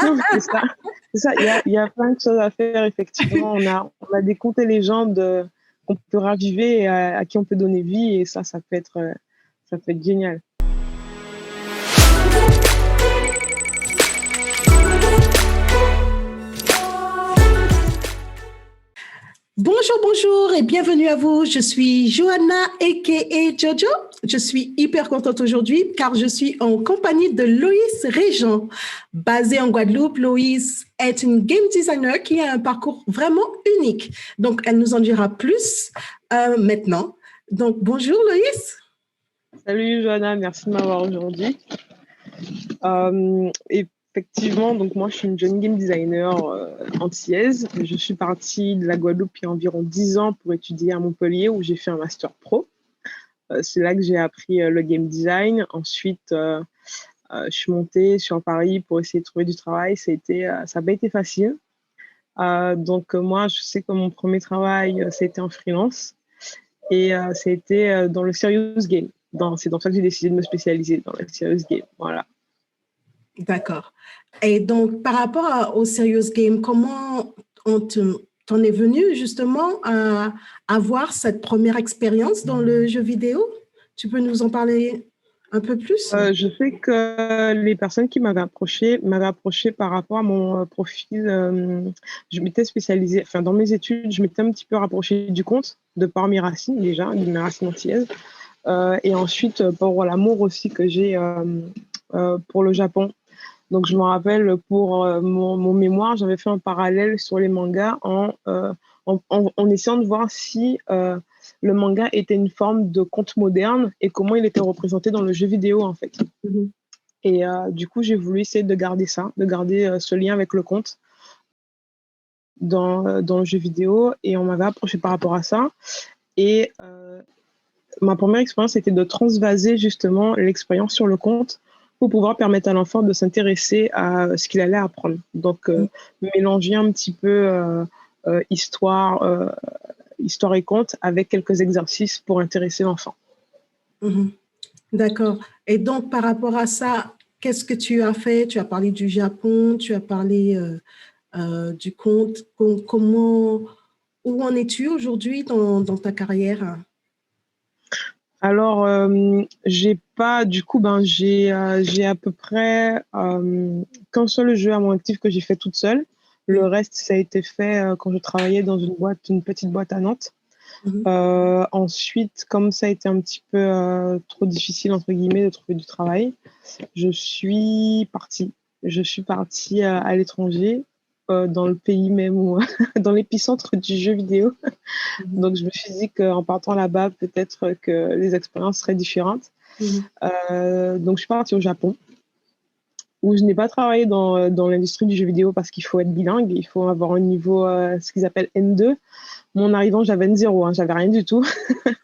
Non, c'est ça. C'est ça. Il y a plein de choses à faire, effectivement. On a des contes et légendes qu'on peut raviver et à qui on peut donner vie. Et ça peut être génial. Bonjour, bonjour et bienvenue à vous. Je suis Johanna aka Jojo. Je suis hyper contente aujourd'hui car je suis en compagnie de Loïs Régent. Basée en Guadeloupe, Loïs est une game designer qui a un parcours vraiment unique. Donc, elle nous en dira plus maintenant. Donc, bonjour Loïs. Salut Johanna, merci de m'avoir aujourd'hui. Effectivement, donc moi je suis une jeune game designer antillaise. Je suis partie de la Guadeloupe il y a environ 10 ans pour étudier à Montpellier où j'ai fait un master pro. C'est là que j'ai appris le game design. Ensuite, je suis montée sur Paris pour essayer de trouver du travail. Ça n'a pas été facile. Donc moi, je sais que mon premier travail, c'était en freelance et c'était dans le serious game. C'est dans ça que j'ai décidé de me spécialiser dans le serious game. Voilà. D'accord. Et donc, par rapport au Serious Game, comment t'en es venu justement à avoir cette première expérience dans le jeu vidéo? Tu peux nous en parler un peu plus? Je sais que les personnes qui m'avaient approché par rapport à mon profil. Je m'étais spécialisée, enfin dans mes études, je m'étais un petit peu rapprochée du conte, de par mes racines déjà, de mes racines antillaises. Et ensuite, pour l'amour aussi que j'ai pour le Japon. Donc, je me rappelle, pour mon mémoire, j'avais fait un parallèle sur les mangas en essayant de voir si le manga était une forme de conte moderne et comment il était représenté dans le jeu vidéo, en fait. Mhm. Et du coup, j'ai voulu essayer de garder ça, de garder ce lien avec le conte dans le jeu vidéo. Et on m'avait approché par rapport à ça. Et ma première expérience était de transvaser justement l'expérience sur le conte pour pouvoir permettre à l'enfant de s'intéresser à ce qu'il allait apprendre. Donc, mélanger un petit peu histoire et conte avec quelques exercices pour intéresser l'enfant. Mhm. D'accord. Et donc, par rapport à ça, qu'est-ce que tu as fait? Tu as parlé du Japon, tu as parlé du conte. Où en es-tu aujourd'hui dans ta carrière? Alors, j'ai pas, du coup, j'ai à peu près qu'un seul jeu à mon actif que j'ai fait toute seule. Le reste, ça a été fait quand je travaillais dans une petite boîte à Nantes. Mhm. Ensuite, comme ça a été un petit peu trop difficile, entre guillemets, de trouver du travail, je suis partie. Je suis partie à l'étranger, dans le pays même, dans l'épicentre du jeu vidéo. Mhm. Donc, je me suis dit qu'en partant là-bas, peut-être que les expériences seraient différentes. Mhm. Donc, je suis partie au Japon, où je n'ai pas travaillé dans l'industrie du jeu vidéo parce qu'il faut être bilingue, il faut avoir un niveau, ce qu'ils appellent N2. Mon arrivant, j'avais N0, hein, j'avais rien du tout.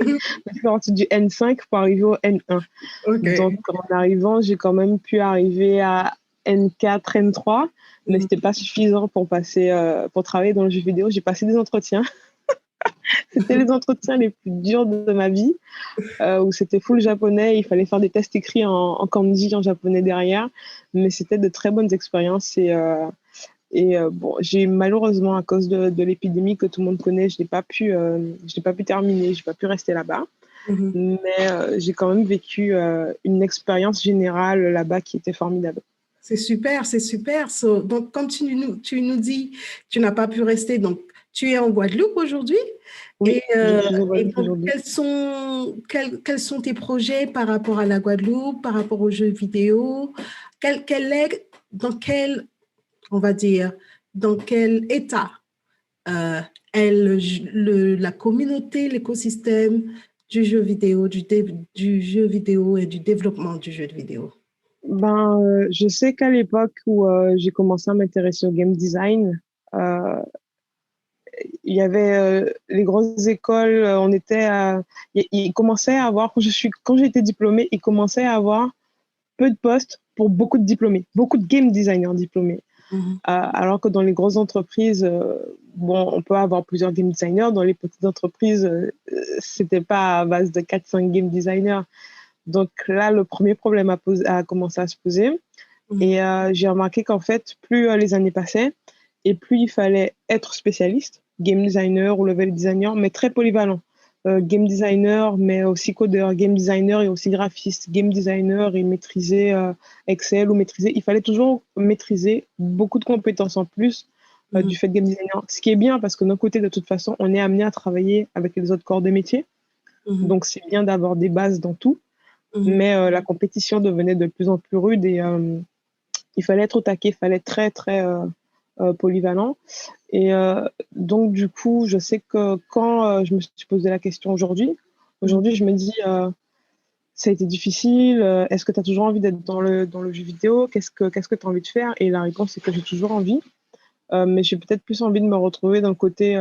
Je suis partie du N5 pour arriver au N1. OK. Donc, en arrivant, j'ai quand même pu arriver à N4, N3, mais ce n'était pas suffisant pour travailler dans le jeu vidéo. J'ai passé des entretiens. C'était les entretiens les plus durs de ma vie, où c'était full japonais. Il fallait faire des tests écrits en kanji, en japonais derrière. Mais c'était de très bonnes expériences. Et bon, j'ai malheureusement, à cause de l'épidémie que tout le monde connaît, je n'ai pas pu terminer, je n'ai pas pu rester là-bas. Mhm. Mais j'ai quand même vécu une expérience générale là-bas qui était formidable. C'est super, c'est super. Donc, comme tu nous dis, tu n'as pas pu rester. Donc, tu es en Guadeloupe aujourd'hui. Oui, Et, je euh, suis au et Guadeloupe donc, aujourd'hui. quels sont tes projets par rapport à la Guadeloupe, par rapport aux jeux vidéo? Dans quel, on va dire, dans quel état euh, est la communauté, l'écosystème du jeu vidéo, du jeu vidéo et du développement du jeu de vidéo? Je sais qu'à l'époque où j'ai commencé à m'intéresser au game design, euh, il y avait les grosses écoles, il commençait à avoir, quand j'ai été diplômée, il commençait à avoir peu de postes pour beaucoup de diplômés, beaucoup de game designers diplômés. Mhm. Alors que dans les grosses entreprises, bon, on peut avoir plusieurs game designers. Dans les petites entreprises, c'était pas à base de 4-5 game designers. Donc là, le premier problème a commencé à se poser. Et j'ai remarqué qu'en fait, plus les années passaient, et plus il fallait être spécialiste, game designer ou level designer, mais très polyvalent. Game designer, mais aussi codeur, game designer et aussi graphiste, game designer et maîtriser Excel ou maîtriser. Il fallait toujours maîtriser beaucoup de compétences en plus du fait de game designer. Ce qui est bien parce que de notre côté, de toute façon, on est amené à travailler avec les autres corps de métier. Donc, c'est bien d'avoir des bases dans tout. Mais la compétition devenait de plus en plus rude et il fallait être au taquet, il fallait être très, très polyvalent. Et donc, du coup, je sais que quand je me suis posé la question aujourd'hui, je me dis, ça a été difficile, est-ce que tu as toujours envie d'être dans le jeu vidéo? Qu'est-ce que tu as envie de faire? Et la réponse, c'est que j'ai toujours envie. Mais j'ai peut-être plus envie de me retrouver dans le côté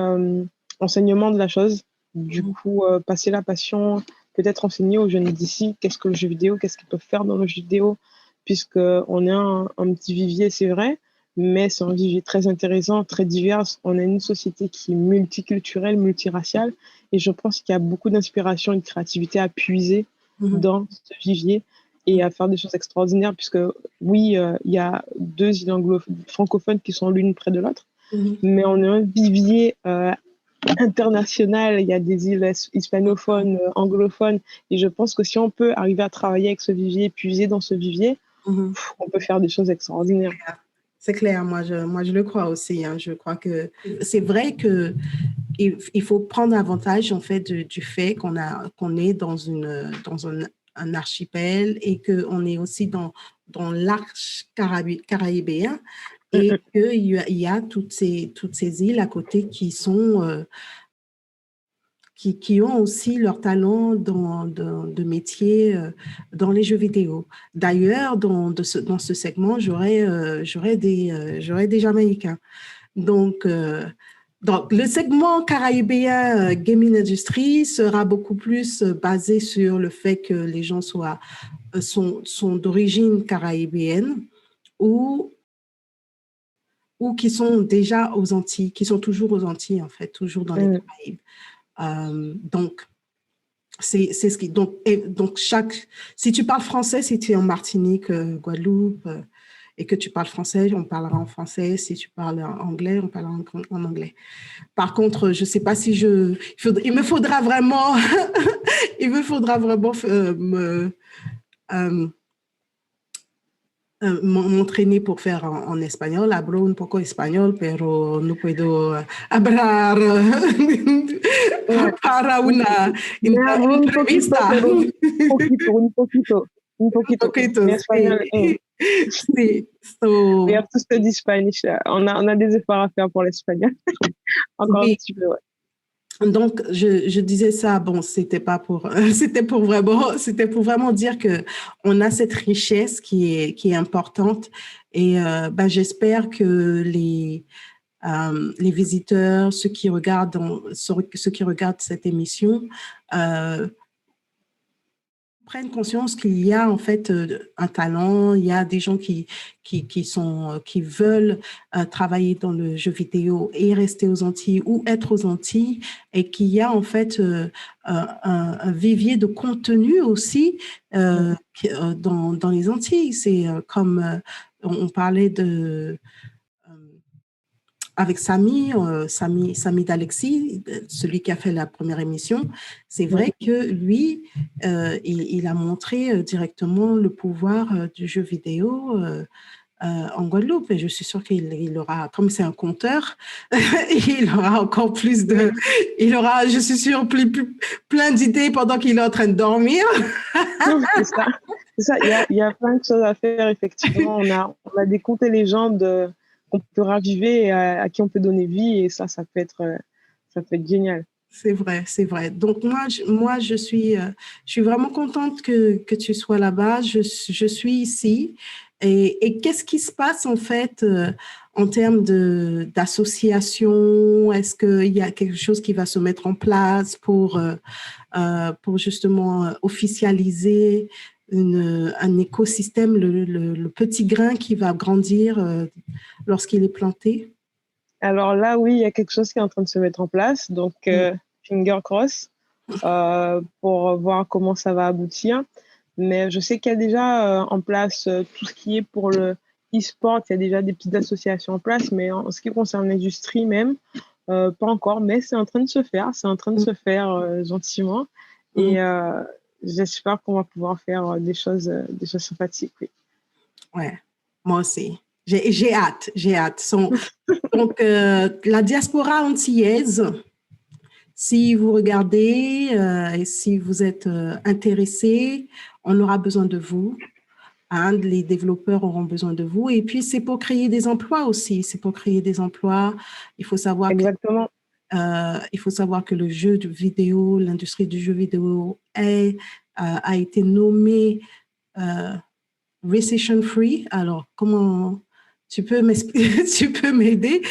enseignement de la chose. Du coup, passer la passion, peut-être enseigner aux jeunes d'ici qu'est-ce que le jeu vidéo, qu'est-ce qu'ils peuvent faire dans le jeu vidéo, puisqu'on est un petit vivier, c'est vrai, mais c'est un vivier très intéressant, très divers. On a une société qui est multiculturelle, multiraciale, et je pense qu'il y a beaucoup d'inspiration et de créativité à puiser dans ce vivier et à faire des choses extraordinaires, puisque oui, il y a deux îles francophones qui sont l'une près de l'autre, mais on est un vivier international, il y a des îles hispanophones, anglophones, et je pense que si on peut arriver à travailler avec ce vivier, puiser dans ce vivier, on peut faire des choses extraordinaires. C'est clair, moi je le crois aussi. Hein. Je crois que c'est vrai que il faut prendre avantage en fait du fait qu'on est dans un archipel et qu'on est aussi dans l'arc caribéen et qu'il y a toutes ces îles à côté qui sont qui ont aussi leur talent de métier dans les jeux vidéo. D'ailleurs, dans ce segment, j'aurais des Jamaïcains. Donc, le segment caribéen Gaming Industry sera beaucoup plus basé sur le fait que les gens sont d'origine caribéenne ou qui sont déjà aux Antilles, qui sont toujours aux Antilles, en fait, toujours dans les Caraïbes. Donc, c'est ce qui. Donc, si tu parles français, si tu es en Martinique, Guadeloupe, et que tu parles français, on parlera en français. Si tu parles en anglais, on parlera en anglais. Par contre, je ne sais pas si il me faudra vraiment m'entraîner pour faire en espagnol. Hablo un poco español, pero no puedo hablar para una entrevista. Un poquito. Español, sí. We have to study Spanish. On a des efforts à faire pour l'espagnol. Encore un petit peu, ouais. Donc, je disais ça, bon, c'était pour vraiment dire que on a cette richesse qui est importante et j'espère que les visiteurs, ceux qui regardent cette émission, prennent conscience qu'il y a en fait un talent, il y a des gens qui veulent travailler dans le jeu vidéo et rester aux Antilles ou être aux Antilles et qu'il y a en fait un vivier de contenu aussi dans les Antilles. C'est comme on parlait avec Samy d'Alexis, celui qui a fait la première émission, c'est vrai que lui, il a montré directement le pouvoir du jeu vidéo en Guadeloupe. Et je suis sûre qu'il aura, comme c'est un conteur, il aura encore plus il aura, je suis sûre, plein d'idées pendant qu'il est en train de dormir. C'est ça. Il y a plein de choses à faire, effectivement. On a des contes et légendes qu'on peut raviver et à qui on peut donner vie, et ça peut être génial. C'est vrai. Donc moi je suis vraiment contente que tu sois là-bas. Je suis ici. Et qu'est-ce qui se passe en fait en termes d'association? Est-ce qu'il y a quelque chose qui va se mettre en place pour justement officialiser un écosystème, le petit grain qui va grandir lorsqu'il est planté? Alors là, oui, il y a quelque chose qui est en train de se mettre en place. Donc, finger cross pour voir comment ça va aboutir. Mais je sais qu'il y a déjà en place tout ce qui est pour le e-sport, il y a déjà des petites associations en place, mais en ce qui concerne l'industrie même, pas encore, mais c'est en train de se faire. C'est en train de se faire gentiment. Et j'espère qu'on va pouvoir faire des choses sympathiques. Oui. Ouais, moi aussi. J'ai hâte. Donc, la diaspora antillaise, si vous regardez et si vous êtes intéressé, on aura besoin de vous. Hein, les développeurs auront besoin de vous. Et puis, c'est pour créer des emplois aussi. C'est pour créer des emplois. Il faut savoir Exactement. il faut savoir que le jeu de vidéo, l'industrie du jeu vidéo a été nommée recession free. Alors, comment tu peux m'aider?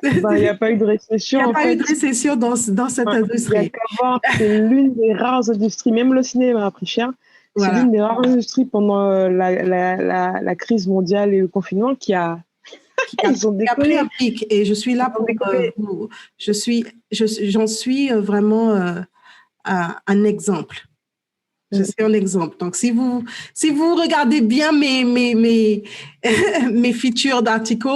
Il n'y a pas eu de récession. Il n'y a pas eu de récession dans cette industrie. Il y a qu'à voir, c'est l'une des rares industries, même le cinéma a pris cher. Voilà. C'est l'une des rares industries pendant la crise mondiale et le confinement qui a pris un pic. Et je suis là pour vous. J'en suis vraiment un exemple. Je suis un exemple. Donc, si vous regardez bien mes features d'articles,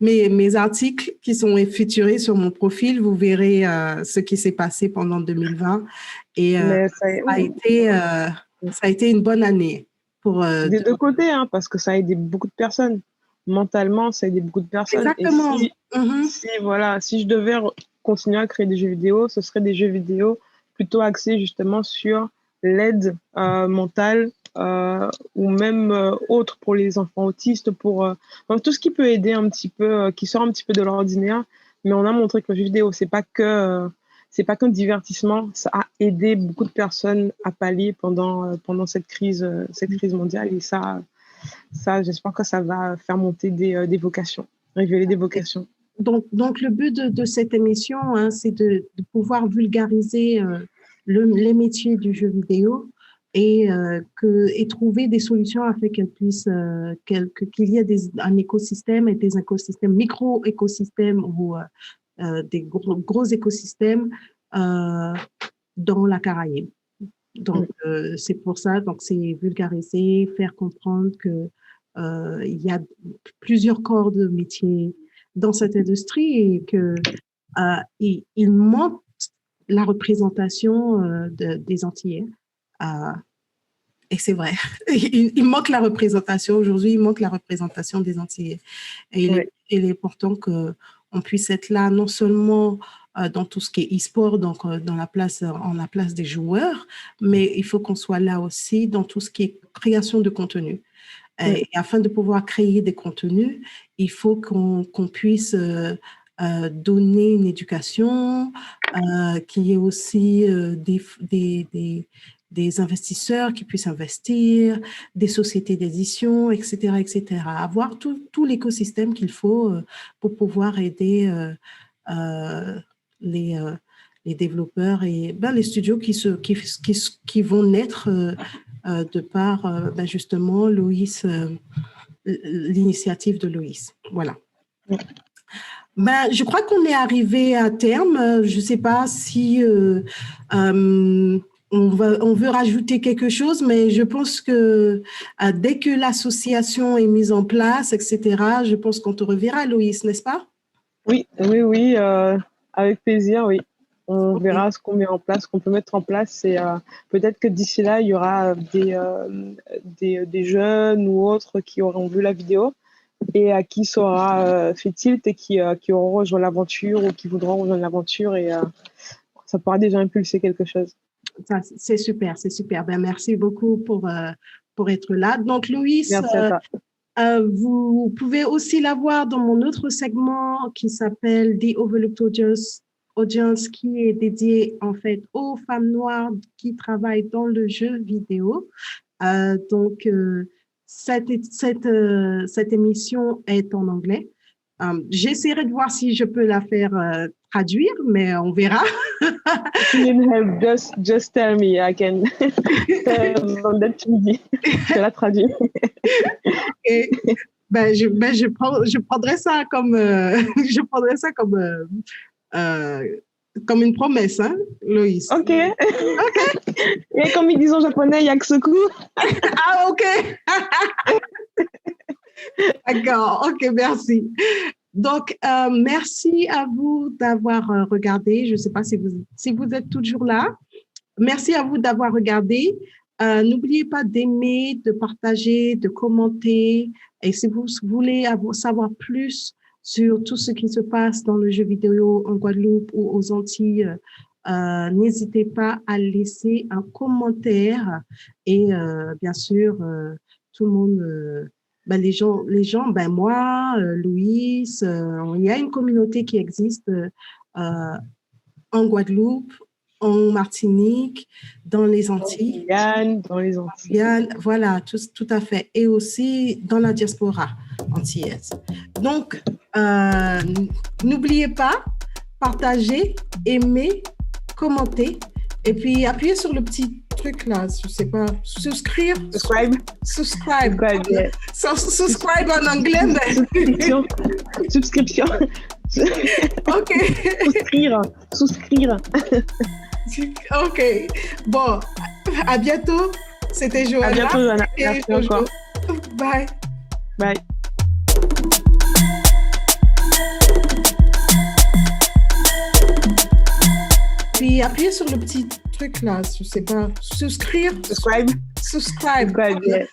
mes articles qui sont featurés sur mon profil, vous verrez ce qui s'est passé pendant 2020. Et ça a été une bonne année. Des deux côtés, hein, parce que ça a aidé beaucoup de personnes. Mentalement, ça a aidé beaucoup de personnes. Exactement. Et si je devais continuer à créer des jeux vidéo, ce serait des jeux vidéo plutôt axés justement sur l'aide mentale ou même autre pour les enfants autistes, pour tout ce qui peut aider un petit peu, qui sort un petit peu de l'ordinaire. Mais on a montré que le jeu vidéo, c'est pas qu'un divertissement, ça a aidé beaucoup de personnes à pallier pendant cette crise mondiale. Et ça, j'espère que ça va faire monter des vocations, révéler des vocations. Donc le but de cette émission, hein, c'est de pouvoir vulgariser les métiers du jeu vidéo et trouver des solutions afin qu'il y ait un écosystème et des écosystèmes, micro-écosystèmes ou des gros écosystèmes dans la Caraïbe. Donc, c'est pour ça, donc c'est vulgariser, faire comprendre que il y a plusieurs corps de métier dans cette industrie et que il manque la représentation des Antillais. Et c'est vrai, il manque la représentation. Aujourd'hui, il manque la représentation des Antillais. Et il est important qu'on puisse être là, non seulement dans tout ce qui est e-sport, donc en la place des joueurs, mais il faut qu'on soit là aussi dans tout ce qui est création de contenu. Et afin de pouvoir créer des contenus, il faut qu'on puisse donner une éducation, qu'il y ait aussi des investisseurs qui puissent investir, des sociétés d'édition, etc., etc. Avoir tout l'écosystème qu'il faut pour pouvoir aider les développeurs et les studios qui vont naître de par justement Loïs, l'initiative de Loïs. Voilà. Je crois qu'on est arrivé à terme. Je ne sais pas si on veut rajouter quelque chose, mais je pense que dès que l'association est mise en place, etc., je pense qu'on te reverra, Loïs, n'est-ce pas? Oui, avec plaisir, oui. On verra ce qu'on met en place, ce qu'on peut mettre en place. Et peut-être que d'ici là, il y aura des jeunes ou autres qui auront vu la vidéo et à qui ça aura fait tilt et qui auront rejoint l'aventure ou qui voudront rejoindre l'aventure. Et ça pourra déjà impulser quelque chose. Ça, c'est super, c'est super. Merci beaucoup pour être là. Donc, Loïs, merci à toi. Vous pouvez aussi la voir dans mon autre segment qui s'appelle The Overlooked Audience, qui est dédié en fait aux femmes noires qui travaillent dans le jeu vidéo. Donc, cette émission est en anglais. J'essaierai de voir si je peux la faire traduire, mais on verra. If you need help, just tell me. I can. Je la traduire. Et je prendrai ça comme une promesse, hein, Loïs. Ok. Et comme ils disent en japonais, yakusoku. Ah, ok. D'accord, ok, merci. Donc, merci à vous d'avoir regardé. Je ne sais pas si vous êtes toujours là. Merci à vous d'avoir regardé. N'oubliez pas d'aimer, de partager, de commenter. Et si vous voulez savoir plus sur tout ce qui se passe dans le jeu vidéo en Guadeloupe ou aux Antilles, n'hésitez pas à laisser un commentaire. Et bien sûr, tout le monde, les gens, moi, Louise, il y a une communauté qui existe en Guadeloupe, en Martinique, dans les Antilles. Dans les Antilles. Voilà, tout à fait. Et aussi dans la diaspora antillaise. Donc, n'oubliez pas, partagez, aimez, commentez, et puis appuyez sur le petit truc là, je sais pas, subscribe en anglais, mais... Subscription. Ok. Souscrire. Ok. Bon, à bientôt. C'était Johanna. À bientôt, Johanna. Merci encore. Bye. Bye. Puis appuyez sur le petit truc là, je sais pas, subscribe. Subscribe.